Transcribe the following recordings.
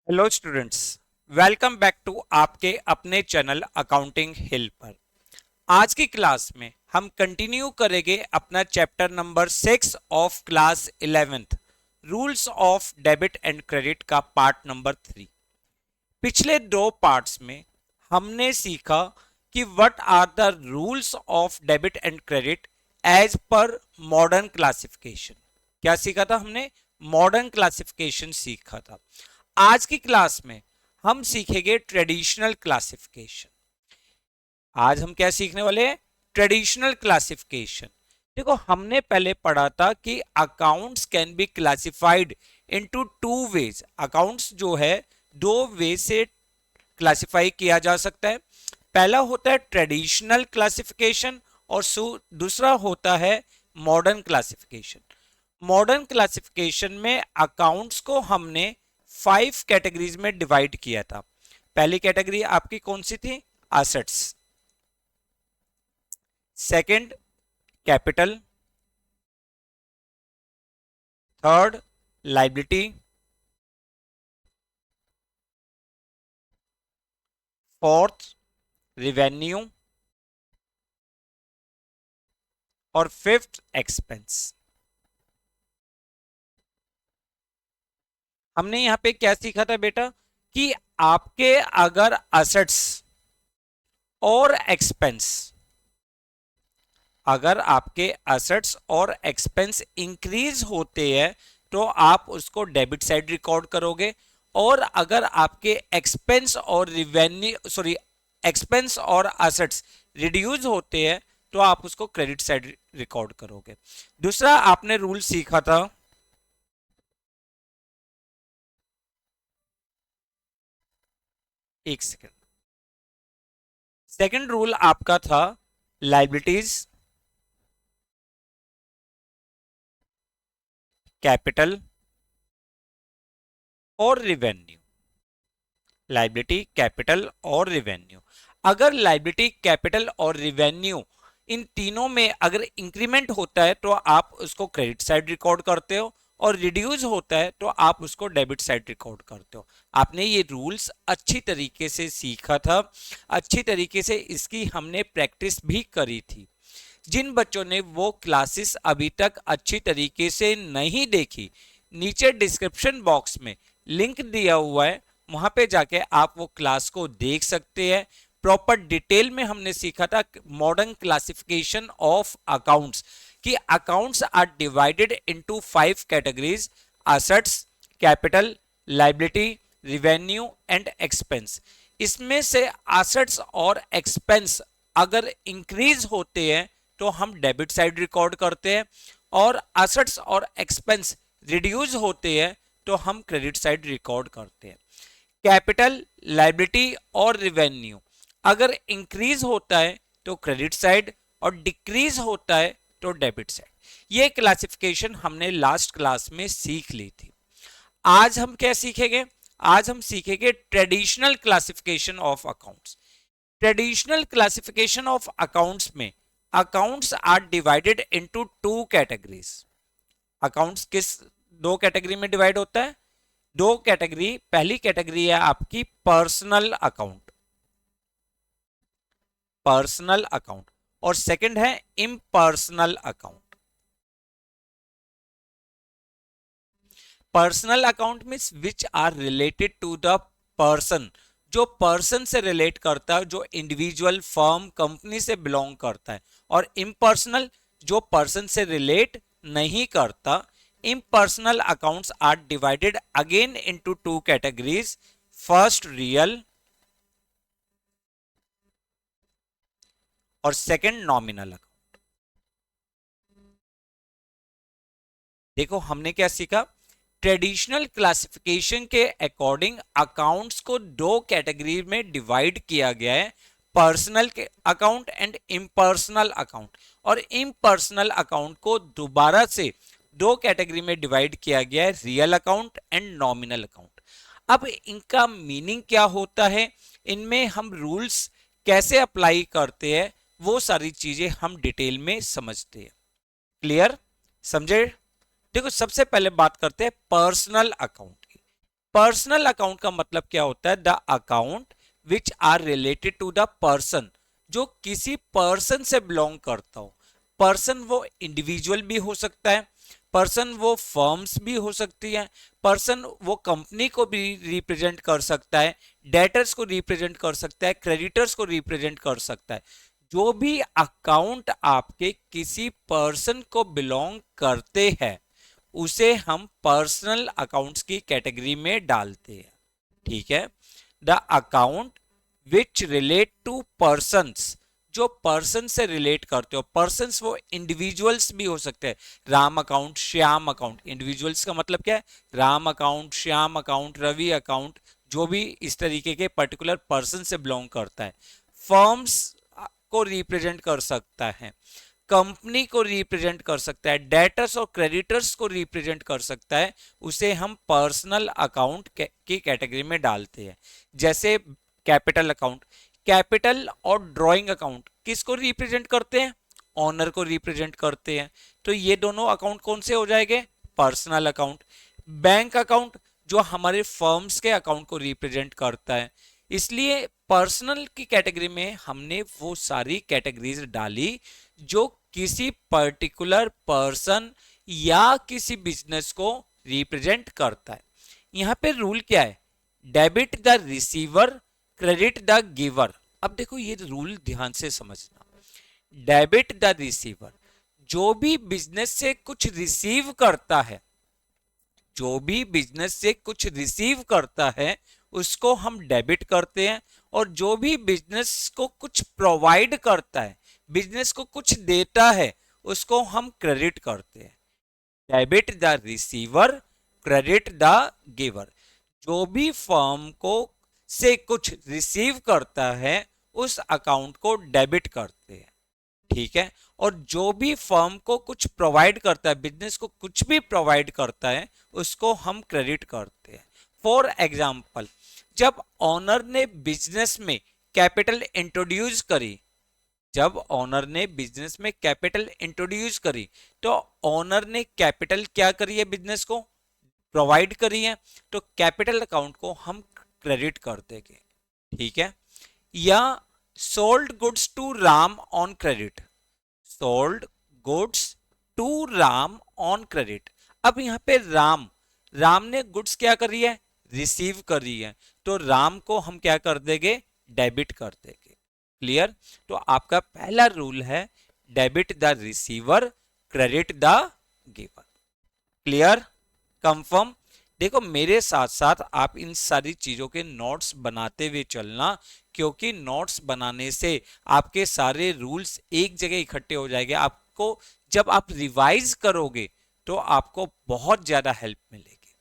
Hello students, welcome back to आपके अपने channel accounting हिल पर। आज की क्लास में हम कंटिन्यू करेंगे अपना chapter number 6 of class 11th, rules of debit and credit का पार्ट नंबर 3। पिछले दो पार्ट्स में हमने सीखा कि what are the rules of debit and credit as per modern classification. क्या सीखा था हमने? मॉडर्न क्लासिफिकेशन सीखा था। आज की क्लास में हम सीखेंगे ट्रेडिशनल क्लासिफिकेशन। आज हम क्या सीखने वाले हैं? Traditional classification. देखो, हमने पहले पढ़ा था कि accounts can be classified into two ways. Accounts जो है दो वे से क्लासिफाई किया जा सकता है। पहला होता है ट्रेडिशनल क्लासिफिकेशन और दूसरा होता है मॉडर्न क्लासिफिकेशन। मॉडर्न क्लासिफिकेशन में अकाउंट्स को हमने 5 कैटेगरीज में डिवाइड किया था। पहली कैटेगरी आपकी कौन सी थी? Assets. Second, capital. Third, liability. Fourth, revenue. और फिफ्थ, एक्सपेंस। हमने यहां पे क्या सीखा था बेटा कि आपके अगर एसेट्स और एक्सपेंस, अगर आपके एसेट्स और एक्सपेंस इंक्रीज होते हैं तो आप उसको डेबिट साइड रिकॉर्ड करोगे, और अगर आपके एक्सपेंस और एक्सपेंस और एसेट्स रिड्यूस होते हैं तो आप उसको क्रेडिट साइड रिकॉर्ड करोगे। दूसरा आपने रूल सीखा था, एक सेकेंड। सेकेंड रूल आपका था लाइबिलिटीज, कैपिटल और रिवेन्यू। लाइबिलिटी, कैपिटल और रिवेन्यू। अगर लाइबिलिटी, कैपिटल और रिवेन्यू इन तीनों में अगर इंक्रीमेंट होता है तो आप उसको क्रेडिट साइड रिकॉर्ड करते हो, और रिड्यूस होता है तो आप उसको डेबिट साइड रिकॉर्ड करते हो। आपने ये रूल्स अच्छी तरीके से सीखा था, अच्छी तरीके से इसकी हमने प्रैक्टिस भी करी थी। जिन बच्चों ने वो क्लासेस अभी तक अच्छी तरीके से नहीं देखी, नीचे डिस्क्रिप्शन बॉक्स में लिंक दिया हुआ है, वहां पे जाके आप वो क्लास को देख सकते हैं। प्रॉपर डिटेल में हमने सीखा था मॉडर्न क्लासिफिकेशन ऑफ अकाउंट्स, कि accounts are divided into 5 categories: assets, capital, liability, revenue and expense. इसमें से एसेट्स और एक्सपेंस अगर इंक्रीज होते हैं तो हम डेबिट साइड रिकॉर्ड करते हैं, और एसेट्स और एक्सपेंस रिड्यूस होते हैं तो हम क्रेडिट साइड रिकॉर्ड करते हैं। कैपिटल, लाइबिलिटी और रिवेन्यू अगर इंक्रीज होता है तो क्रेडिट साइड, और डिक्रीज होता है तो डेबिट साइड। ये क्लासिफिकेशन हमने लास्ट क्लास में सीख ली थी। आज हम क्या सीखेंगे? आज हम सीखेंगे traditional classification of accounts. Traditional classification of accounts में accounts are divided into two categories. Accounts किस दो कैटेगरी में डिवाइड होता है? दो कैटेगरी। पहली कैटेगरी है आपकी पर्सनल अकाउंट, पर्सनल अकाउंट, और सेकंड है impersonal account. Personal account means which are related to the person, जो पर्सन से रिलेट करता है, जो इंडिविजुअल, फर्म, कंपनी से बिलोंग करता है। और इम्पर्सनल जो पर्सन से रिलेट नहीं करता। Impersonal accounts are divided again into two categories: first real और सेकंड नॉमिनल अकाउंट। देखो, हमने क्या सीखा? ट्रेडिशनल क्लासिफिकेशन के अकॉर्डिंग अकाउंट्स को दो कैटेगरी में डिवाइड किया गया है: पर्सनल के अकाउंट एंड इम्पर्सनल अकाउंट। और इम्पर्सनल अकाउंट को दोबारा से दो कैटेगरी में डिवाइड किया गया है: real account and nominal account. अब इनका मीनिंग क्या होता है, इनमें हम रूल्स कैसे अप्लाई करते हैं, वो सारी चीजें हम डिटेल में समझते हैं। क्लियर? समझे? देखो, सबसे पहले बात करते हैं पर्सनल अकाउंट की। पर्सनल अकाउंट का मतलब क्या होता है? The account which are related to the person, जो किसी पर्सन से बिलोंग करता हो। पर्सन वो इंडिविजुअल भी हो सकता है, पर्सन वो फर्म्स भी हो सकती है, पर्सन वो कंपनी को भी रिप्रेजेंट कर सकता है, डेटर्स को रिप्रेजेंट कर सकता है, क्रेडिटर्स को रिप्रेजेंट कर सकता है। जो भी अकाउंट आपके किसी पर्सन को बिलोंग करते हैं उसे हम पर्सनल अकाउंट्स की कैटेगरी में डालते हैं। ठीक है, the account which relate to persons, जो पर्सन से रिलेट करते हो। पर्सन्स वो इंडिविजुअल्स भी हो सकते हैं, Ram account, Shyam account. Individuals का मतलब क्या है? Ram account, Shyam account, Ravi account, जो भी इस तरीके के पर्टिकुलर पर्सन से बिलोंग करता है। फर्म्स को रिप्रेजेंट कर सकता है, कंपनी को रिप्रेजेंट कर सकता है, डेटर्स और क्रेडिटर्स को रिप्रेजेंट कर सकता है, उसे हम पर्सनल अकाउंट की कैटेगरी में डालते हैं। जैसे कैपिटल अकाउंट, कैपिटल और ड्राइंग अकाउंट किसको रिप्रेजेंट करते हैं? ऑनर को रिप्रेजेंट करते हैं। तो ये दोनों अकाउंट कौन से हो जाएंगे? Personal account. बैंक अकाउंट जो हमारे फर्म्स के अकाउंट को रिप्रेजेंट करता है। इसलिए पर्सनल की कैटेगरी में हमने वो सारी कैटेगरीज डाली जो किसी पर्टिकुलर पर्सन या किसी बिजनेस को रिप्रेजेंट करता है। यहां पे रूल क्या है? Debit the receiver, credit the giver. अब देखो ये रूल ध्यान से समझना। डेबिट द रिसीवर, जो भी बिजनेस से कुछ रिसीव करता है, जो भी बिजनेस से कुछ रिसीव करता है उसको हम डेबिट करते हैं, और जो भी बिजनेस को कुछ प्रोवाइड करता है, बिजनेस को कुछ देता है, उसको हम क्रेडिट करते हैं। Debit the receiver, credit the giver. जो भी फर्म को से कुछ रिसीव करता है उस अकाउंट को डेबिट करते हैं। ठीक है, और जो भी फर्म को कुछ प्रोवाइड करता है, बिजनेस को कुछ भी प्रोवाइड करता है, उसको हम क्रेडिट करते हैं। फॉर एग्जाम्पल, जब ऑनर ने बिजनेस में कैपिटल इंट्रोड्यूस करी, जब ऑनर ने बिजनेस में कैपिटल इंट्रोड्यूस करी, तो ऑनर ने कैपिटल क्या करी है? बिजनेस को प्रोवाइड करी है, तो कैपिटल अकाउंट को हम क्रेडिट कर देंगे। ठीक है, या sold goods to Ram on credit, sold goods to Ram on credit. अब यहां पे राम, राम ने गुड्स क्या करी है? रिसीव करी है, तो राम को हम क्या कर देंगे? डेबिट कर देंगे। क्लियर? तो आपका पहला रूल है debit the receiver, credit the giver. Clear? Confirm? देखो मेरे साथ साथ आप इन सारी चीजों के नोट्स बनाते हुए चलना, क्योंकि नोट्स बनाने से आपके सारे रूल्स एक जगह इकट्ठे हो जाएंगे। आपको जब आप रिवाइज करोगे तो आपको बहुत ज्यादा हेल्प मिलेगी।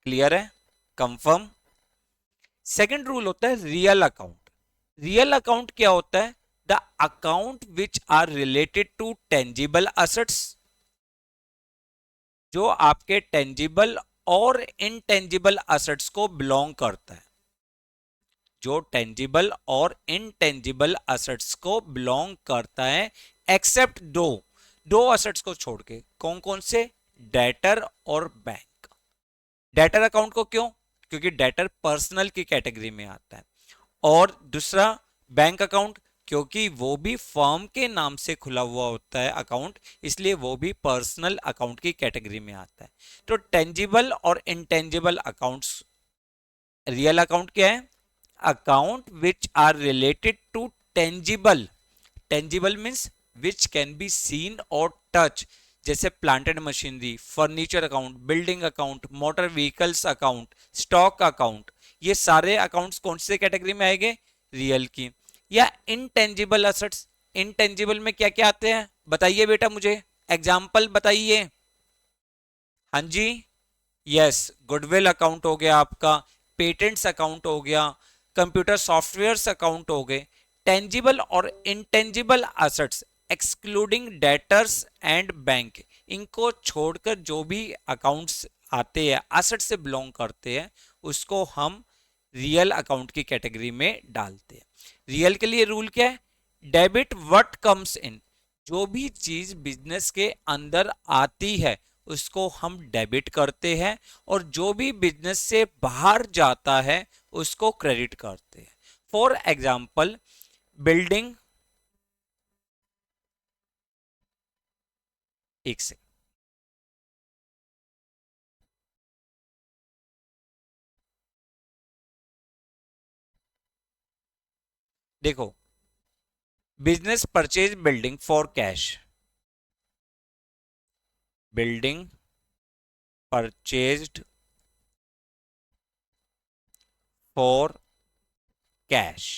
क्लियर है? कंफर्म? सेकंड रूल होता है रियल अकाउंट। रियल अकाउंट क्या होता है? The account which are related to tangible assets, जो आपके टेंजिबल और इनटेंजिबल असेट्स को बिलोंग करता है, जो टेंजिबल और इनटेंजिबल असेट्स को बिलोंग करता है, एक्सेप्ट दो असेट्स को छोड़ के। कौन कौन से? डेटर और बैंक। डेटर अकाउंट को क्यों? क्योंकि डेटर पर्सनल की कैटेगरी में आता है। और दूसरा बैंक अकाउंट, क्योंकि वो भी फर्म के नाम से खुला हुआ होता है अकाउंट, इसलिए वो भी पर्सनल अकाउंट की कैटेगरी में आता है। तो टेंजिबल और इनटेंजिबल अकाउंट्स। रियल अकाउंट क्या है? Account which are related to tangible. Tangible means which can be seen और टच, जैसे plant and machinery, furniture account, building account, motor vehicles account, stock account. ये सारे अकाउंट्स कौन से कैटेगरी में आएंगे? रियल की। या इनटेंजिबल असेट्स, इनटेंजिबल में क्या क्या आते हैं बताइए बेटा मुझे, एग्जाम्पल बताइए। हाँ जी, यस, गुडविल अकाउंट हो गया आपका, पेटेंट्स अकाउंट हो गया, कंप्यूटर सॉफ्टवेयर्स अकाउंट हो गए। टेंजिबल और intangible assets excluding debtors and bank, इनको छोड़कर जो भी अकाउंट्स आते हैं, असेट से बिलोंग करते हैं, उसको हम रियल अकाउंट की कैटेगरी में डालते हैं। रियल के लिए रूल क्या है? डेबिट व्हाट कम्स इन, जो भी चीज बिजनेस के अंदर आती है उसको हम डेबिट करते हैं, और जो भी बिजनेस से बाहर जाता है उसको क्रेडिट करते हैं। फॉर एग्जाम्पल, बिल्डिंग, एक से, देखो, business purchase building for cash, building purchased for cash.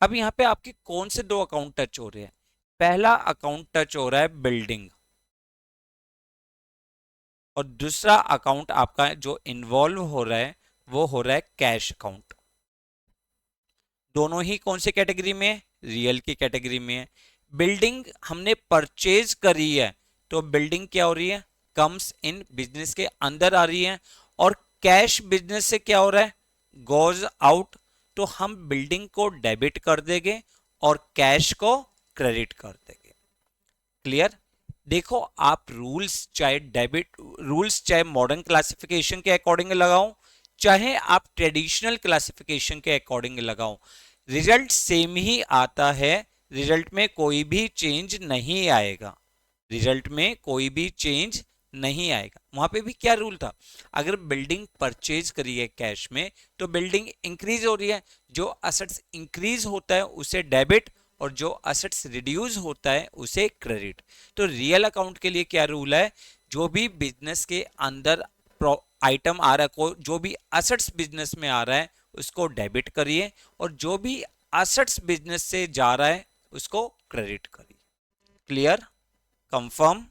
अब यहां पे आपके कौन से दो अकाउंट टच हो रहे हैं? पहला अकाउंट टच हो रहा है बिल्डिंग, और दूसरा अकाउंट आपका जो इन्वॉल्व हो रहा है वो हो रहा है कैश अकाउंट। दोनों ही कौन सी कैटेगरी में है? रियल की कैटेगरी में है। बिल्डिंग हमने परचेज करी है, तो बिल्डिंग क्या हो रही है? कम्स इन, बिजनेस के अंदर आ रही है। और कैश बिजनेस से क्या हो रहा है? Goes out. तो हम बिल्डिंग को डेबिट कर देंगे और कैश को क्रेडिट कर देंगे। क्लियर? देखो, आप रूल्स चाहे डेबिट रूल्स चाहे मॉडर्न क्लासिफिकेशन के अकॉर्डिंग लगाओ, चाहे आप ट्रेडिशनल क्लासिफिकेशन के अकॉर्डिंग लगाओ, रिजल्ट सेम ही आता है। रिजल्ट में कोई भी चेंज नहीं आएगा, रिजल्ट में कोई भी चेंज नहीं आएगा। वहां पे भी क्या रूल था? अगर बिल्डिंग परचेज करी है कैश में, तो बिल्डिंग इंक्रीज हो रही है, जो असेट्स इंक्रीज होता है उसे डेबिट, और जो असेट्स रिड्यूस होता है उसे क्रेडिट। तो रियल अकाउंट के लिए क्या रूल है? जो भी बिजनेस के अंदर आइटम आ रहा है, जो भी असेट्स बिजनेस में आ रहा है उसको डेबिट करिए, और जो भी असेट्स बिजनेस से जा रहा है उसको क्रेडिट करिए। क्लियर? कंफर्म?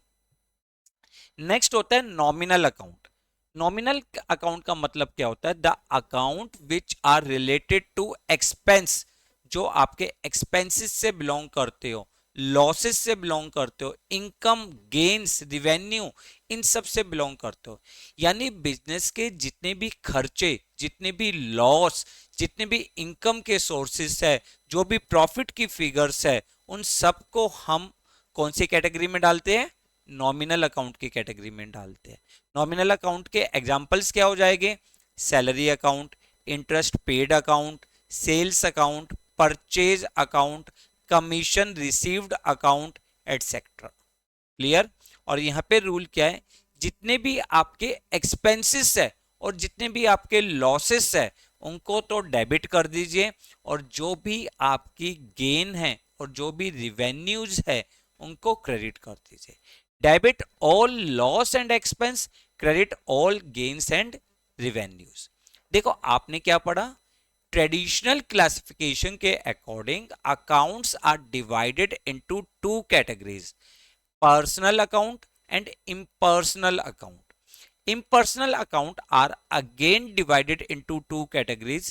नेक्स्ट होता है नॉमिनल अकाउंट। नॉमिनल अकाउंट का मतलब क्या होता है? The account which are related to expense, जो आपके एक्सपेंसेस से बिलोंग करते हो, लॉसेस से बिलोंग करते हो, इनकम, गेन्स, रिवेन्यू, इन सब से बिलोंग करते हो। यानी बिजनेस के जितने भी खर्चे, जितने भी लॉस, जितने भी इनकम के सोर्सेस है, जो भी प्रॉफिट की फिगर्स है, उन सबको हम कौन सी कैटेगरी में डालते हैं? नॉमिनल अकाउंट की कैटेगरी में डालते हैं। नॉमिनल अकाउंट के एग्जांपल्स क्या हो जाएंगे? Salary account, interest paid account, sales account, purchase account, commission received account, etcetera. Clear? और यहां पे रूल क्या है? जितने भी आपके एक्सपेंसेस है और जितने भी आपके लॉसेस है उनको तो डेबिट कर दीजिए, और जो भी आपकी गेन है और जो भी रिवेन्यूज है उनको क्रेडिट कर दीजिए। Debit all loss and expense, credit all gains and revenues. देखो, आपने क्या पढ़ा? ट्रेडिशनल क्लासिफिकेशन के according accounts are divided into two categories, personal account and impersonal account. Impersonal account are again divided into two categories,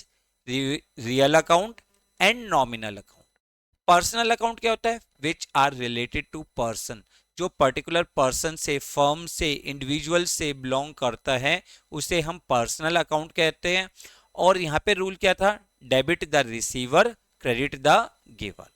real account and nominal account. Personal account क्या होता है? Which are related to person, जो particular person से, firm से, individual से belong करता है उसे हम पर्सनल अकाउंट कहते हैं। और यहां पे रूल क्या था? Debit the receiver, credit the giver.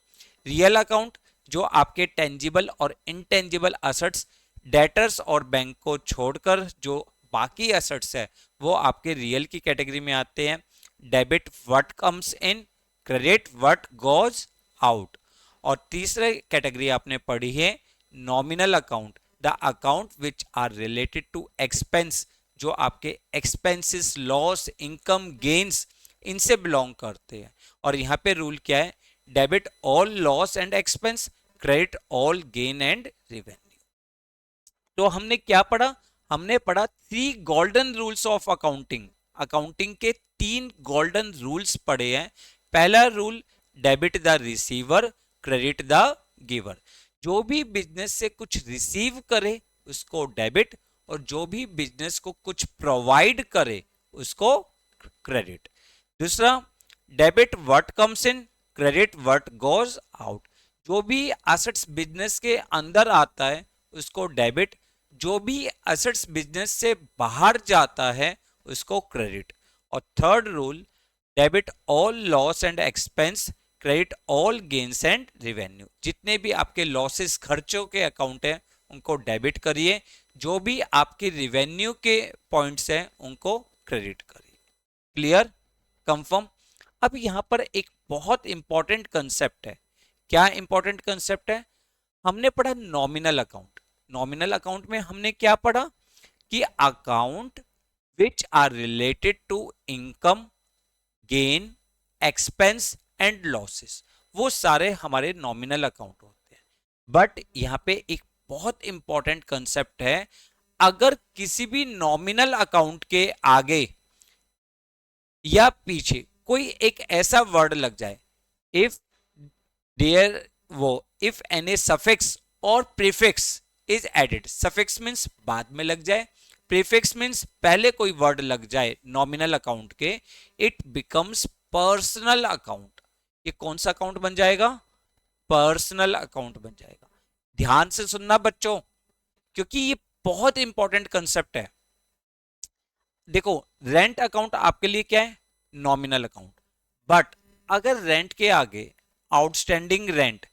Real account, जो आपके टेंजिबल और इनटेंजिबल असेट्स, डेटर्स और बैंक को छोड़कर जो बाकी असेट्स है वो आपके रियल की कैटेगरी में आते हैं। Debit what comes in, credit what goes out. और तीसरे कैटेगरी आपने पढ़ी है nominal account, the account which are related to expense, जो आपके एक्सपेंसेस, लॉस, इनकम, गेन्स, इनसे बिलोंग करते हैं। और यहां पे रूल क्या है? Debit all loss and expense, credit all gain and revenue. तो हमने क्या पढ़ा? हमने पढ़ा three golden rules of accounting. Accounting के तीन गोल्डन रूल्स पढ़े हैं। पहला rule, debit the receiver, credit the giver. जो भी बिजनेस से कुछ रिसीव करे उसको डेबिट, और जो भी बिजनेस को कुछ प्रोवाइड करे उसको क्रेडिट। दूसरा, debit what comes in, credit what goes out. जो भी एसेट्स बिजनेस के अंदर आता है उसको डेबिट, जो भी एसेट्स बिजनेस से बाहर जाता है उसको क्रेडिट। और third rule, debit all loss and expense, credit all gains and revenue. जितने भी आपके लॉसेस, खर्चों के अकाउंट है उनको डेबिट करिए, जो भी आपके रिवेन्यू के पॉइंट्स हैं उनको क्रेडिट करिए। Clear, confirm. अब यहां पर एक बहुत इंपॉर्टेंट कंसेप्ट है। क्या इंपॉर्टेंट कंसेप्ट है? हमने पढ़ा नॉमिनल अकाउंट। नॉमिनल अकाउंट में हमने क्या पढ़ा कि account which are related to income, gain, expense and losses, वो सारे हमारे नॉमिनल अकाउंट होते हैं। बट यहां पे एक बहुत इंपॉर्टेंट कंसेप्ट है, अगर किसी भी नॉमिनल अकाउंट के आगे या पीछे कोई एक ऐसा वर्ड लग जाए, इफ देयर वो if any suffix or prefix is added, suffix means बाद में लग जाए, प्रीफिक्स मींस पहले कोई वर्ड लग जाए नॉमिनल अकाउंट के, इट बिकम्स पर्सनल अकाउंट। ये कौन सा अकाउंट बन जाएगा? पर्सनल अकाउंट बन जाएगा। ध्यान से सुनना बच्चों, क्योंकि ये बहुत इंपॉर्टेंट कंसेप्ट है। देखो, रेंट अकाउंट आपके लिए क्या है? Nominal account. बट अगर रेंट के आगे आउटस्टैंडिंग रेंट,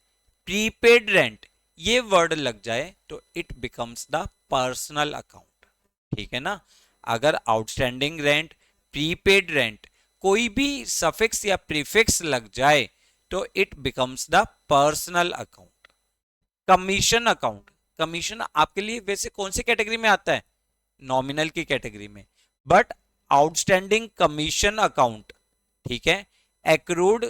प्रीपेड रेंट ये वर्ड लग जाए तो it becomes the personal account. ठीक है ना? अगर आउटस्टैंडिंग रेंट, प्रीपेड रेंट कोई भी सफिक्स या प्रीफिक्स लग जाए तो it becomes the personal account. Commission account, commission आपके लिए वैसे कौन सी कैटेगरी में आता है? नॉमिनल की कैटेगरी में। बट आउटस्टैंडिंग कमीशन अकाउंट, ठीक है, accrued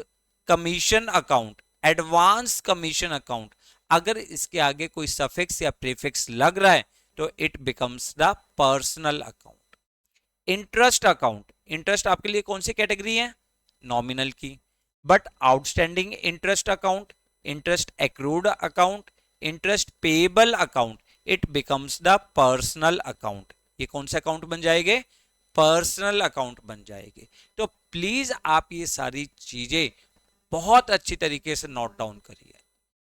commission account, advance commission account, अगर इसके आगे कोई सफिक्स या प्रीफिक्स लग रहा है तो it becomes the personal account. Interest account, interest आपके लिए कौन सी कैटेगरी है? नॉमिनल की। But outstanding interest account, interest accrued account, interest payable account, it becomes the personal account. ये कौन से अकाउंट बन जाएंगे? पर्सनल अकाउंट बन जाएंगे। तो प्लीज आप ये सारी चीजें बहुत अच्छी तरीके से नोट डाउन करिए।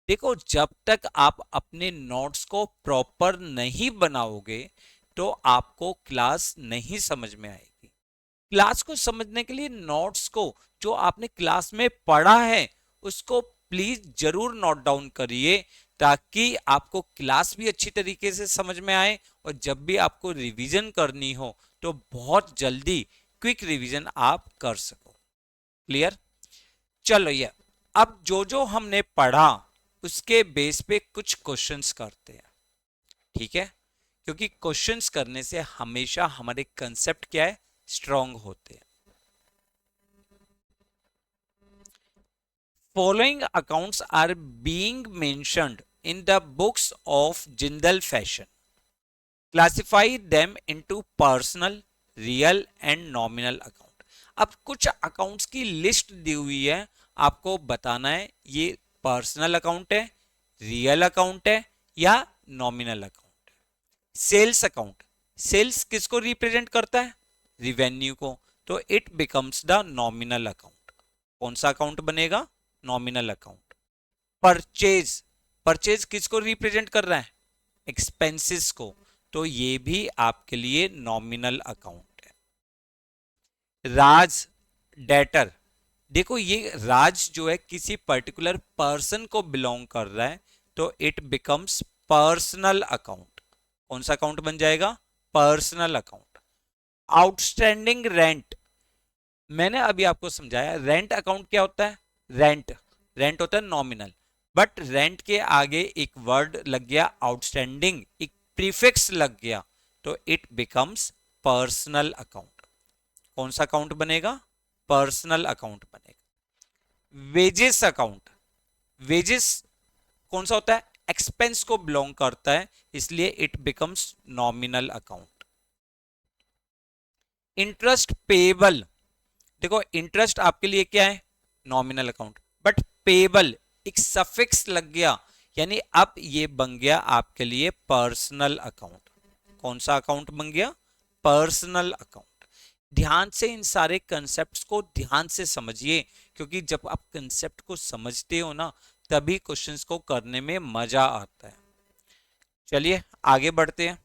देखो, जब तक आप अपने नोट्स को प्रॉपर नहीं बनाओगे तो आपको क्लास नहीं समझ में आएगी। क्लास को समझने के लिए नोट्स को, जो आपने क्लास में पढ़ा है उसको प्लीज जरूर नोट डाउन करिए, ताकि आपको क्लास भी अच्छी तरीके से समझ में आए और जब भी आपको रिवीजन करनी हो तो बहुत जल्दी क्विक रिवीजन आप कर सको। क्लियर? चलो, ये अब जो जो हमने पढ़ा उसके बेस पे कुछ क्वेश्चंस करते हैं। ठीक है? क्योंकि क्वेश्चंस करने से हमेशा हमारे कंसेप्ट क्या है? स्ट्रांग होते हैं। Following accounts are being mentioned in the books of Jindal Fashion. Classify them into personal, real and nominal account. अब कुछ अकाउंट्स की लिस्ट दी हुई है, आपको बताना है ये पर्सनल अकाउंट है, रियल अकाउंट है या नॉमिनल अकाउंट है। सेल्स अकाउंट, सेल्स किसको रिप्रेजेंट करता है? रिवेन्यू को, तो it becomes the nominal account. कौन सा अकाउंट बनेगा? Nominal account. परचेज, परचेज किसको रिप्रेजेंट कर रहा है? एक्सपेंसेस को, तो ये भी आपके लिए नॉमिनल अकाउंट है। राज, डेटर, देखो ये राज जो है किसी पर्टिकुलर पर्सन को बिलोंग कर रहा है तो इट बिकम्स पर्सनल अकाउंट। कौन सा अकाउंट बन जाएगा? Personal account. आउटस्टैंडिंग रेंट, मैंने अभी आपको समझाया रेंट अकाउंट क्या होता है? रेंट, रेंट होता है नॉमिनल, बट रेंट के आगे एक वर्ड लग गया आउटस्टैंडिंग, एक प्रीफिक्स लग गया तो इट बिकम्स पर्सनल अकाउंट। कौन सा अकाउंट बनेगा? पर्सनल अकाउंट बनेगा। वेजेस अकाउंट, वेजेस कौन सा होता है? एक्सपेंस को बिलोंग करता है, इसलिए it becomes nominal account. Interest payable, देखो इंटरेस्ट आपके लिए क्या है? नॉमिनल अकाउंट, बट पेएबल एक सफिक्स लग गया, यानी अब ये बन गया आपके लिए पर्सनल अकाउंट। कौन सा अकाउंट बन गया? Personal account. ध्यान से इन सारे कंसेप्ट्स को ध्यान से समझिए, क्योंकि जब आप कंसेप्ट को समझते हो ना तभी क्वेश्चंस को करने में मजा आता है। चलिए आगे बढ़ते हैं।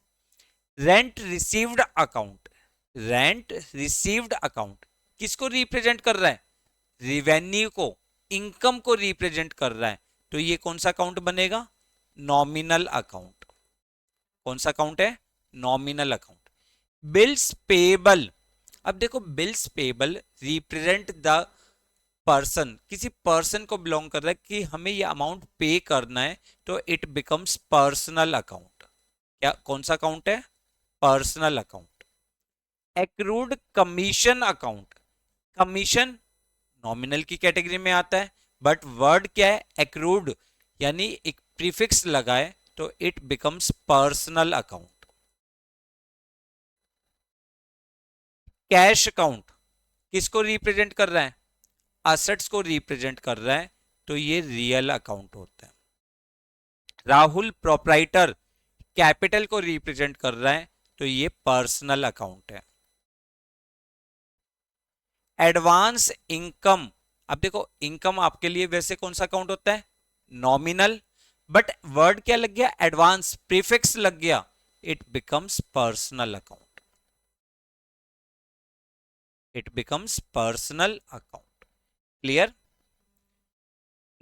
Rent received account, rent received account किसको रिप्रेजेंट कर रहा है? रिवेन्यू को, इनकम को रिप्रेजेंट कर रहा है, तो ये कौन सा अकाउंट बनेगा? Nominal account. कौन सा अकाउंट है? Nominal account. बिल्स पेएबल, अब देखो bills payable represent the person, किसी पर्सन को बिलोंग कर रहा है कि हमें ये अमाउंट पे करना है, तो इट बिकम्स पर्सनल अकाउंट। क्या कौन सा अकाउंट है? Personal account. Accrued commission account, commission nominal की कैटेगरी में आता है, बट वर्ड क्या है? एक्रूड, यानी एक प्रीफिक्स लगाए तो it becomes personal account. Cash account किसको रिप्रेजेंट कर रहा है? असेट्स को रिप्रेजेंट कर रहा है, तो ये रियल अकाउंट होता है। राहुल प्रोप्राइटर कैपिटल को रिप्रेजेंट कर रहा है, तो ये पर्सनल अकाउंट है। एडवांस इनकम, अब देखो इनकम आपके लिए वैसे कौन सा अकाउंट होता है? नॉमिनल, बट वर्ड क्या लग गया? एडवांस, प्रीफिक्स लग गया, it becomes personal account, it becomes personal account. Clear?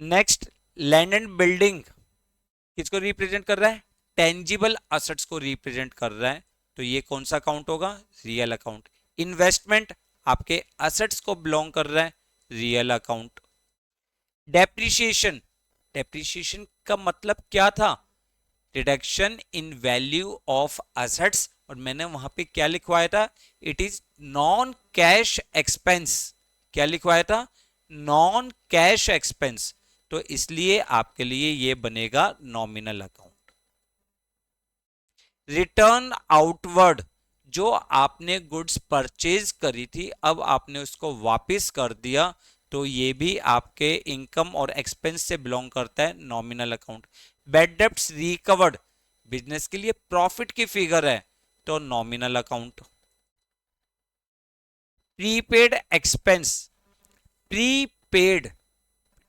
Next, land and building किसको रिप्रेजेंट कर रहा है? टेंजिबल असेट्स को रिप्रेजेंट कर रहा है, तो ये कौन सा अकाउंट होगा? Real account. इन्वेस्टमेंट आपके असेट्स को बिलोंग कर रहा है, रियल अकाउंट। डेप्रिसिएशन, डेप्रिसिएशन का मतलब क्या था? Reduction in value of assets, और मैंने वहां पे क्या लिखवाया था? It is non cash expense. क्या लिखवाया था? नॉन कैश एक्सपेंस, तो इसलिए आपके लिए ये बनेगा नॉमिनल अकाउंट। रिटर्न आउटवर्ड, जो आपने गुड्स परचेज करी थी अब आपने उसको वापस कर दिया, तो ये भी आपके इनकम और एक्सपेंस से बिलोंग करता है, nominal account. Bad debts recovered, business के लिए प्रॉफिट की फिगर है, तो nominal account. Prepaid expense, prepaid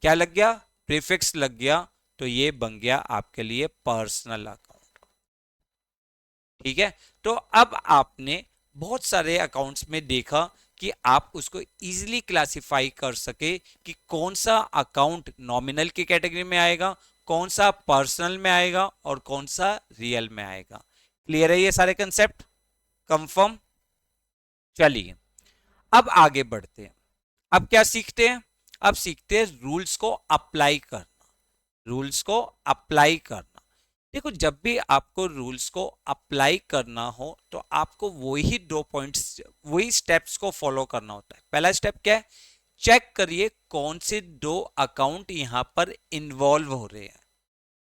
क्या लग गया? प्रीफिक्स लग गया, तो ये बन गया आपके लिए पर्सनल अकाउंट। ठीक है, तो अब आपने बहुत सारे अकाउंट्स में देखा कि आप उसको इजीली क्लासिफाई कर सके कि कौन सा अकाउंट नॉमिनल की कैटेगरी में आएगा, कौन सा पर्सनल में आएगा और कौन सा रियल में आएगा। क्लियर है ये सारे कंसेप्ट? कंफर्म? चलिए अब आगे बढ़ते हैं। अब क्या सीखते हैं? अब सीखते हैं रूल्स को अप्लाई करना, रूल्स को अप्लाई करना। देखो जब भी आपको रूल्स को अप्लाई करना हो तो आपको वही 2 पॉइंट्स, वही स्टेप्स को फॉलो करना होता है। पहला स्टेप क्या है? चेक करिए कौन से 2 अकाउंट यहां पर इन्वॉल्व हो रहे हैं,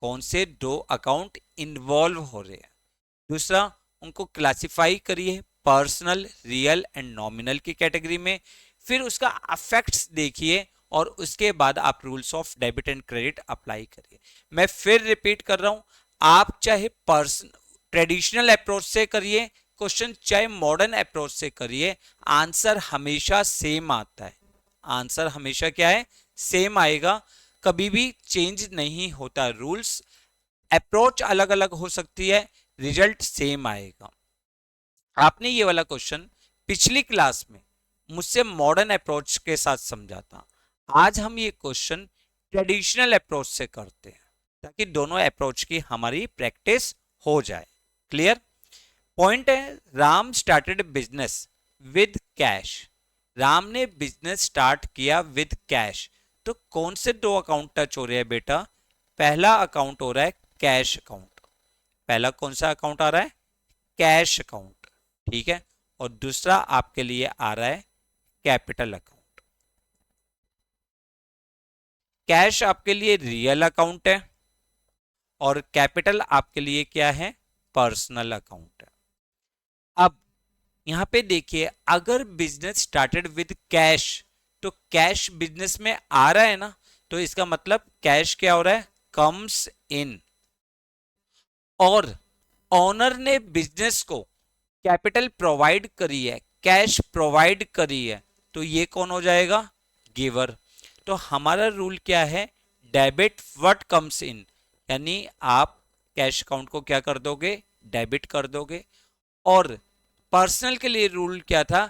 कौन से 2 अकाउंट इन्वॉल्व हो रहे हैं। दूसरा, उनको क्लासिफाई करिए पर्सनल, रियल एंड नॉमिनल की कैटेगरी में। फिर उसका अफेक्ट्स देखिए और उसके बाद आप rules of debit and credit apply करिए। मैं फिर रिपीट कर रहा हूं, आप चाहे ट्रेडिशनल अप्रोच से करिए क्वेश्चन, चाहे मॉडर्न अप्रोच से करिए, आंसर हमेशा सेम आता है। आंसर हमेशा क्या है? सेम आएगा, कभी भी चेंज नहीं होता। रूल्स अप्रोच अलग अलग हो सकती है, रिजल्ट सेम आएगा। आपने ये वाला क्वेश्चन पिछली क्लास में मुझसे मॉडर्न अप्रोच के साथ समझा था, आज हम ये क्वेश्चन ट्रेडिशनल अप्रोच से करते हैं ताकि दोनों अप्रोच की हमारी प्रैक्टिस हो जाए। क्लियर? पॉइंट है, Ram started business with cash. Ram ने बिजनेस स्टार्ट किया विद कैश, तो कौन से 2 अकाउंट टच हो रहे हैं बेटा? पहला अकाउंट हो रहा है कैश अकाउंट। पहला कौन सा अकाउंट आ रहा है? Cash account. ठीक है, और दूसरा आपके लिए आ रहा है कैपिटल अकाउंट। कैश आपके लिए रियल अकाउंट है और कैपिटल आपके लिए क्या है? पर्सनल अकाउंट है। अब यहां पे देखिए, अगर बिजनेस स्टार्टेड विद कैश, तो कैश बिजनेस में आ रहा है ना, तो इसका मतलब कैश क्या हो रहा है? Comes in. और ऑनर ने बिजनेस को कैपिटल प्रोवाइड करी है, कैश प्रोवाइड करी है, तो ये कौन हो जाएगा? गिवर। तो हमारा रूल क्या है? डेबिट व्हाट कम्स इन, यानी आप कैश अकाउंट को क्या कर दोगे? डेबिट कर दोगे। और पर्सनल के लिए रूल क्या था?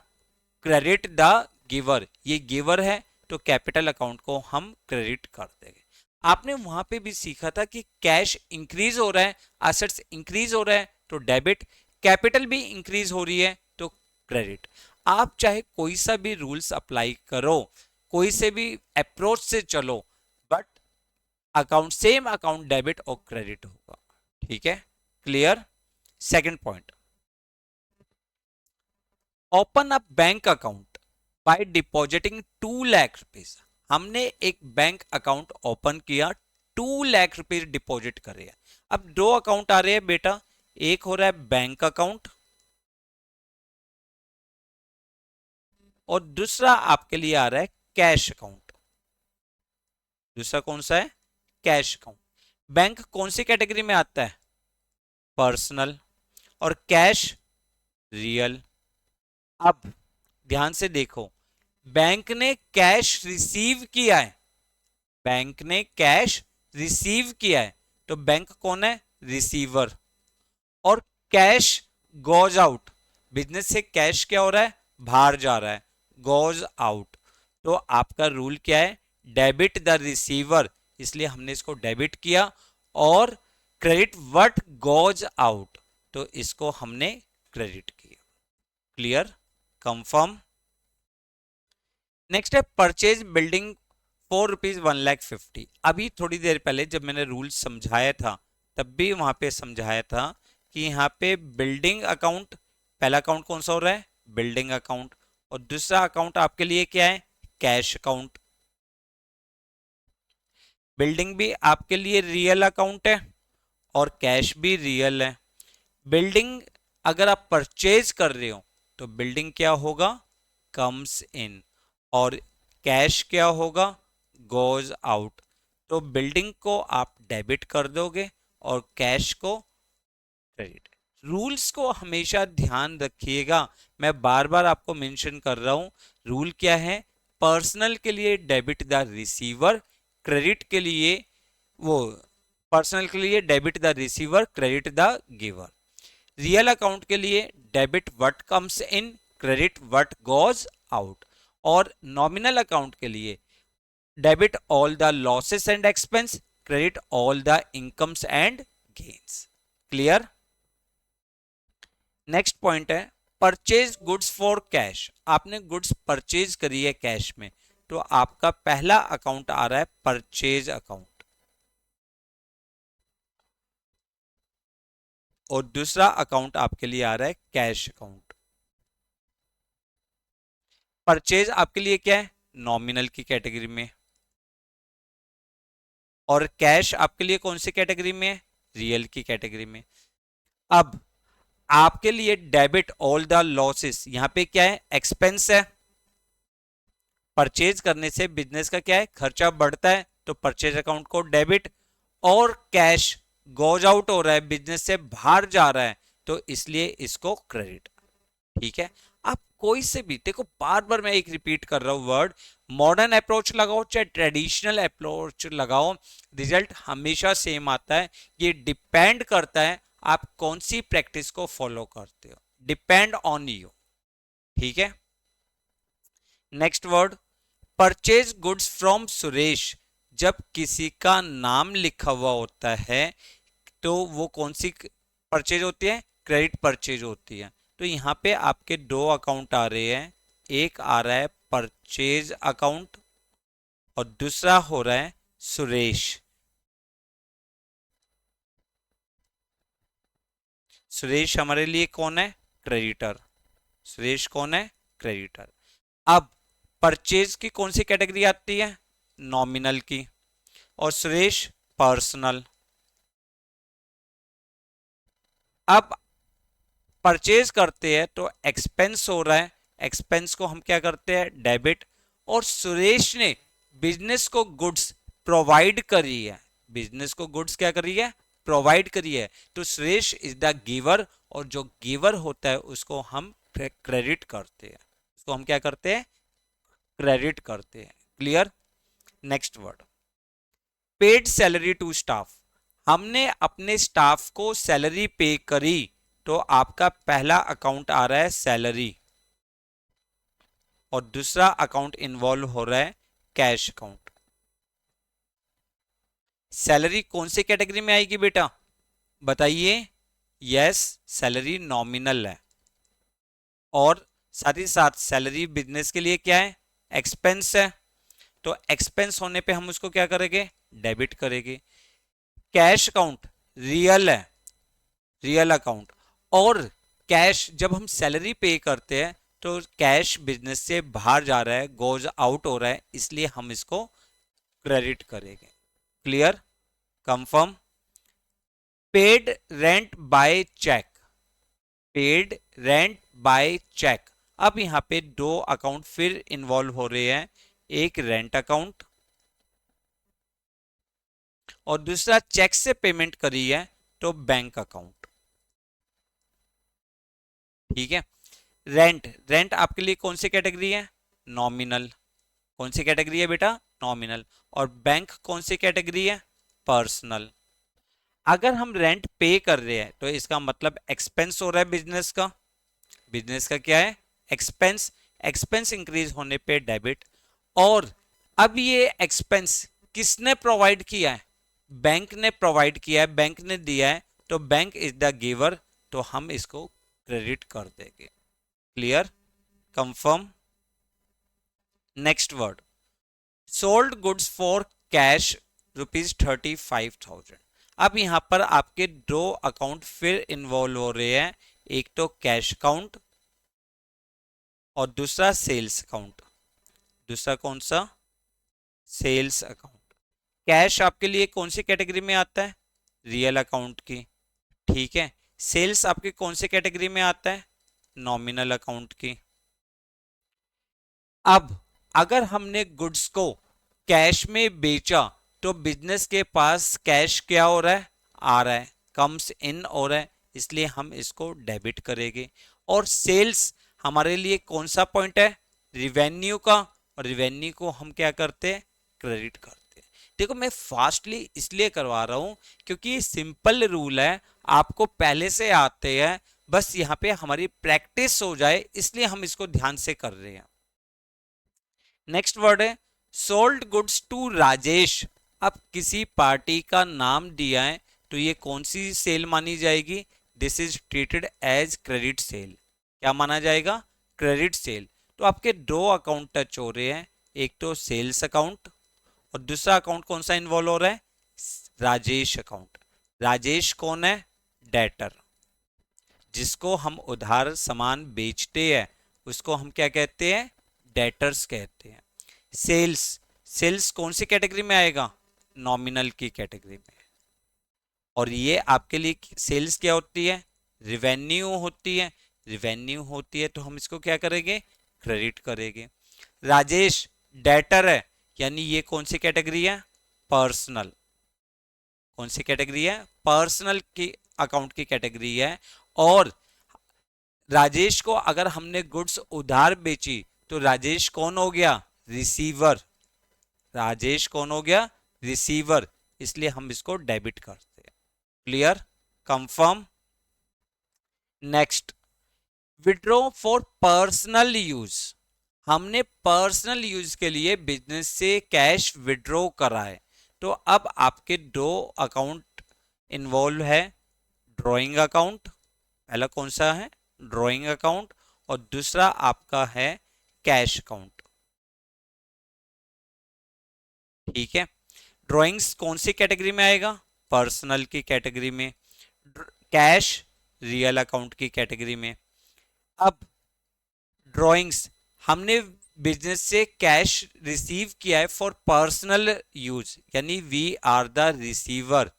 Credit the giver. ये गिवर है तो कैपिटल अकाउंट को हम क्रेडिट कर देंगे। आपने वहां पे भी सीखा था कि कैश इंक्रीज हो रहा है, असेट्स इंक्रीज हो रहा है तो डेबिट, कैपिटल भी इंक्रीज हो रही है तो क्रेडिट। आप चाहे कोई सा भी रूल्स अप्लाई करो, कोई से भी अप्रोच से चलो, but account same account debit और क्रेडिट होगा। ठीक है, clear. Second point, open a bank account by depositing 2 lakh rupees. हमने एक बैंक अकाउंट ओपन किया, 2 लाख रुपीज डिपॉजिट करे। अब दो अकाउंट आ रहे हैं बेटा, एक हो रहा है बैंक अकाउंट और दूसरा आपके लिए आ रहा है कैश अकाउंट। दूसरा कौन सा है? Cash account. बैंक कौन सी कैटेगरी में आता है? पर्सनल। और कैश रियल। अब ध्यान से देखो, बैंक ने कैश रिसीव किया है, बैंक ने कैश रिसीव किया है, तो बैंक कौन है? रिसीवर। और कैश गोज आउट, बिजनेस से कैश क्या हो रहा है? बाहर जा रहा है, गोज आउट। तो आपका रूल क्या है? डेबिट द रिसीवर, इसलिए हमने इसको डेबिट किया। और क्रेडिट व्हाट गोज आउट, तो इसको हमने क्रेडिट किया। Clear, confirm. नेक्स्ट है परचेज बिल्डिंग ₹4,150। अभी थोड़ी देर पहले जब मैंने रूल समझाया था, तब भी वहां पे समझाया था कि यहाँ पे बिल्डिंग अकाउंट, पहला अकाउंट कौन सा हो रहा है? Building account. और दूसरा अकाउंट आपके लिए क्या है? Cash account. बिल्डिंग भी आपके लिए रियल अकाउंट है और कैश भी रियल है। बिल्डिंग अगर आप परचेज कर रहे हो तो बिल्डिंग क्या होगा? Comes in. और कैश क्या होगा? Goes out. तो बिल्डिंग को आप डेबिट कर दोगे और कैश को क्रेडिट। रूल्स को हमेशा ध्यान रखिएगा, मैं बार बार आपको मेंशन कर रहा हूं। रूल क्या है? पर्सनल के लिए डेबिट द रिसीवर, क्रेडिट के लिए वो पर्सनल के लिए debit the receiver, credit the giver. Real account के लिए debit what comes in, credit what goes out. और नॉमिनल अकाउंट के लिए debit all the losses and expense, credit all the incomes and gains. Clear. Next point है purchase goods for cash. आपने goods purchase करी है cash में, तो आपका पहला अकाउंट आ रहा है परचेज अकाउंट और दूसरा अकाउंट आपके लिए आ रहा है कैश अकाउंट। परचेज आपके लिए क्या है? नॉमिनल की कैटेगरी में। और कैश आपके लिए कौन सी कैटेगरी में है? रियल की कैटेगरी में। अब आपके लिए डेबिट ऑल द लॉसेस, यहां पे क्या है? एक्सपेंस है। परचेज करने से बिजनेस का क्या है? खर्चा बढ़ता है, तो परचेज अकाउंट को डेबिट। और कैश गोज आउट हो रहा है, बिजनेस से बाहर जा रहा है, तो इसलिए इसको क्रेडिट। ठीक है। आप कोई से भी देखो, बार बार मैं एक रिपीट कर रहा हूं वर्ड, मॉडर्न अप्रोच लगाओ चाहे ट्रेडिशनल अप्रोच लगाओ, रिजल्ट हमेशा सेम आता है। ये डिपेंड करता है आप कौन सी प्रैक्टिस को फॉलो करते हो, डिपेंड ऑन यू। ठीक है। Next word, purchase goods from Suresh. जब किसी का नाम लिखा हुआ होता है तो वो कौन सी परचेज होती है? क्रेडिट परचेज होती है। तो यहां पे आपके दो अकाउंट आ रहे हैं, एक आ रहा है परचेज अकाउंट और दूसरा हो रहा है सुरेश। सुरेश हमारे लिए कौन है? क्रेडिटर। सुरेश कौन है? क्रेडिटर। अब परचेज की कौन सी कैटेगरी आती है? नॉमिनल की। और सुरेश पर्सनल। अब परचेज करते हैं तो एक्सपेंस हो रहा है, एक्सपेंस को हम क्या करते हैं? डेबिट। और सुरेश ने बिजनेस को गुड्स प्रोवाइड करी है, बिजनेस को गुड्स क्या करी है? प्रोवाइड करी है, तो सुरेश इज द गिवर। और जो गिवर होता है उसको हम क्रेडिट करते हैं, उसको हम क्या करते हैं? क्रेडिट करते हैं। Clear. Next word, paid salary to staff. हमने अपने स्टाफ को सैलरी पे करी, तो आपका पहला अकाउंट आ रहा है सैलरी और दूसरा अकाउंट इन्वॉल्व हो रहा है कैश अकाउंट। सैलरी कौन सी कैटेगरी में आएगी बेटा? बताइए। यस, सैलरी नॉमिनल है, और साथ ही साथ सैलरी बिजनेस के लिए क्या है, एक्सपेंस है, तो एक्सपेंस होने पे हम उसको क्या करेंगे, डेबिट करेंगे। कैश अकाउंट रियल है, रियल अकाउंट, और कैश जब हम सैलरी पे करते हैं तो कैश बिजनेस से बाहर जा रहा है, गोज आउट हो रहा है, इसलिए हम इसको क्रेडिट करेंगे। Clear, confirm. Paid rent by cheque, paid rent by cheque. अब यहां पे दो अकाउंट फिर इन्वॉल्व हो रहे हैं, एक रेंट अकाउंट और दूसरा चेक से पेमेंट करी है तो बैंक अकाउंट। ठीक है, रेंट, रेंट आपके लिए कौन सी कैटेगरी है, नॉमिनल। कौन सी कैटेगरी है बेटा, नॉमिनल। और बैंक कौन सी कैटेगरी है, पर्सनल। अगर हम रेंट पे कर रहे हैं तो इसका मतलब एक्सपेंस हो रहा है बिजनेस का, बिजनेस का क्या है, एक्सपेंस। एक्सपेंस इंक्रीज होने पे डेबिट। और अब ये एक्सपेंस किसने प्रोवाइड किया है, बैंक ने प्रोवाइड किया है, बैंक ने दिया है, तो बैंक इज द गिवर, तो हम इसको क्रेडिट कर देंगे। Clear, confirm. Next word, sold goods for cash ₹35,000। अब यहां पर आपके दो अकाउंट फिर इन्वॉल्व हो रहे हैं, एक तो कैश अकाउंट और दूसरा सेल्स अकाउंट। दूसरा कौन सा, सेल्स अकाउंट। कैश आपके लिए कौन सी कैटेगरी में आता है, रियल अकाउंट की। ठीक है, सेल्स आपके कौन सी कैटेगरी में आता है, नॉमिनल अकाउंट की। अब अगर हमने गुड्स को कैश में बेचा तो बिजनेस के पास कैश क्या हो रहा है, आ रहा है, कम्स इन हो रहा है, इसलिए हम इसको डेबिट करेंगे। और सेल्स हमारे लिए कौन सा पॉइंट है, रिवेन्यू का, और रिवेन्यू को हम क्या करते हैं, क्रेडिट करते हैं। देखो मैं फास्टली इसलिए करवा रहा हूं क्योंकि ये सिंपल रूल है, आपको पहले से आते हैं, बस यहां पे हमारी प्रैक्टिस हो जाए इसलिए हम इसको ध्यान से कर रहे हैं। नेक्स्ट वर्ड है सोल्ड गुड्स टू राजेश। अब किसी पार्टी का नाम दिया है तो ये कौन सी सेल मानी जाएगी, this is treated as credit sale. क्या माना जाएगा, क्रेडिट सेल। तो आपके दो अकाउंट टच हो रहे हैं, एक तो सेल्स अकाउंट और दूसरा अकाउंट कौन सा इन्वॉल्व हो रहा है, राजेश अकाउंट। राजेश कौन है, डेटर, जिसको हम उधार सामान बेचते हैं उसको हम क्या कहते हैं, डेटर्स कहते हैं। सेल्स, सेल्स कौन सी कैटेगरी में आएगा, नॉमिनल की कैटेगरी में। और ये आपके लिए सेल्स क्या होती है, रिवेन्यू होती है। रिवेन्यू होती है तो हम इसको क्या करेंगे, क्रेडिट करेंगे। राजेश डेटर है, यानी ये कौन सी कैटेगरी है, पर्सनल। कौन सी कैटेगरी है, पर्सनल की अकाउंट की कैटेगरी है। और राजेश को अगर हमने गुड्स उधार बेची तो राजेश कौन हो गया, रिसीवर। राजेश कौन हो गया, रिसीवर, इसलिए हम इसको डेबिट करते हैं। Clear, confirm. Next, withdraw for personal use. हमने पर्सनल यूज के लिए बिजनेस से कैश विड्रॉ करा है, तो अब आपके दो अकाउंट इन्वॉल्व है, ड्रॉइंग अकाउंट, पहला कौन सा है, ड्रॉइंग अकाउंट, और दूसरा आपका है कैश अकाउंट। ठीक है, ड्रॉइंग्स कौन सी कैटेगरी में आएगा, पर्सनल की कैटेगरी में, कैश रियल अकाउंट की कैटेगरी में। अब ड्रॉइंग्स हमने बिजनेस से कैश रिसीव किया है फॉर पर्सनल यूज, यानी वी आर द रिसीवर,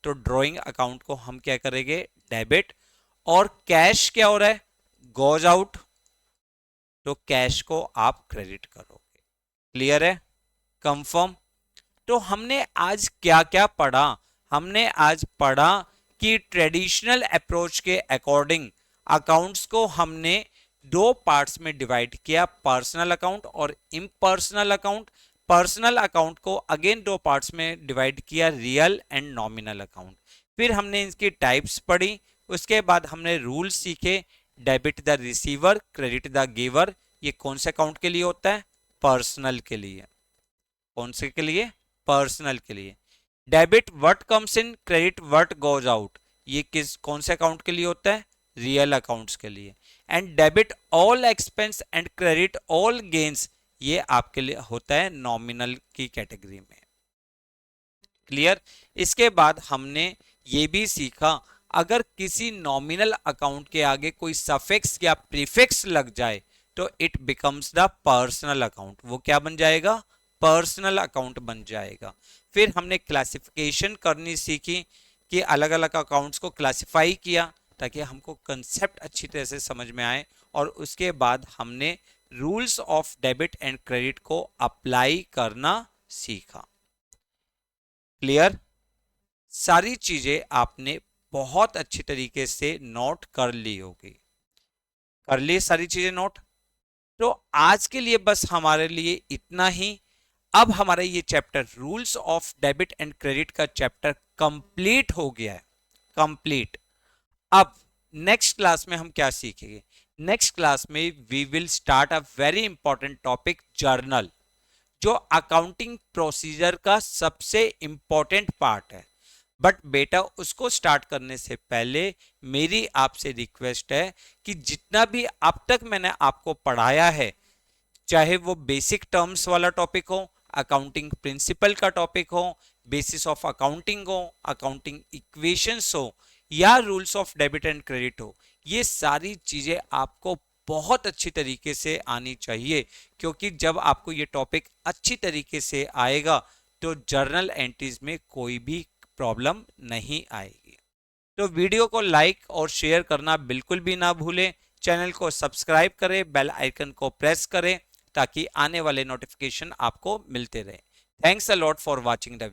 तो ड्रॉइंग अकाउंट को हम क्या करेंगे, डेबिट। और कैश क्या हो रहा है, गोज आउट, तो कैश को आप क्रेडिट करोगे। क्लियर है, कंफर्म। तो हमने आज क्या क्या पढ़ा, हमने आज पढ़ा कि ट्रेडिशनल अप्रोच के अकॉर्डिंग अकाउंट्स को हमने दो पार्ट्स में डिवाइड किया, पर्सनल अकाउंट और इम्पर्सनल अकाउंट। पर्सनल अकाउंट को अगेन दो पार्ट्स में डिवाइड किया, रियल एंड नॉमिनल अकाउंट। फिर हमने इसकी टाइप्स पढ़ी, उसके बाद हमने रूल सीखे, debit the receiver, credit the giver. ये कौन से अकाउंट के लिए होता है, पर्सनल के लिए। कौन से के लिए, पर्सनल के लिए। Debit what comes in, credit what goes out, ये कौन से अकाउंट के लिए होता है? रियल अकाउंट्स के लिए। And debit all expense and credit all gains, ये आपके लिए होता है नॉमिनल की कैटेगरी में। क्लियर? इसके बाद हमने ये भी सीखा, अगर किसी नॉमिनल अकाउंट के आगे कोई सफिक्स या प्रीफिक्स लग जाए तो it becomes the personal account. वो क्या बन जाएगा? पर्सनल अकाउंट बन जाएगा। फिर हमने क्लासिफिकेशन करनी सीखी कि अलग अलग अकाउंट्स को क्लासिफाई किया ताकि हमको कंसेप्ट अच्छी तरह से समझ में आए। और उसके बाद हमने rules of debit and credit को अप्लाई करना सीखा। क्लियर? सारी चीजें आपने बहुत अच्छी तरीके से नोट कर ली होगी। कर ली सारी चीजें नोट? तो आज के लिए बस हमारे लिए इतना ही। अब हमारा ये chapter rules of debit and credit का चैप्टर कंप्लीट हो गया है, कंप्लीट। अब नेक्स्ट क्लास में हम क्या सीखेंगे? नेक्स्ट क्लास में we will start a very important topic, journal, जो अकाउंटिंग प्रोसीजर का सबसे इंपॉर्टेंट पार्ट है। बट बेटा उसको स्टार्ट करने से पहले मेरी आपसे रिक्वेस्ट है कि जितना भी अब तक मैंने आपको पढ़ाया है, चाहे वो बेसिक टर्म्स वाला टॉपिक हो, अकाउंटिंग प्रिंसिपल का टॉपिक हो, बेसिस ऑफ अकाउंटिंग हो, अकाउंटिंग इक्वेशंस हो, या rules of debit and credit हो, ये सारी चीजें आपको बहुत अच्छी तरीके से आनी चाहिए। क्योंकि जब आपको ये टॉपिक अच्छी तरीके से आएगा तो जर्नल एंट्रीज में कोई भी प्रॉब्लम नहीं आएगी। तो वीडियो को लाइक और शेयर करना बिल्कुल भी ना भूलें। चैनल को सब्सक्राइब करें, बेल आइकन को प्रेस करें ताकि आने वाले नोटिफिकेशन आपको मिलते रहे। Thanks a lot for watching the video.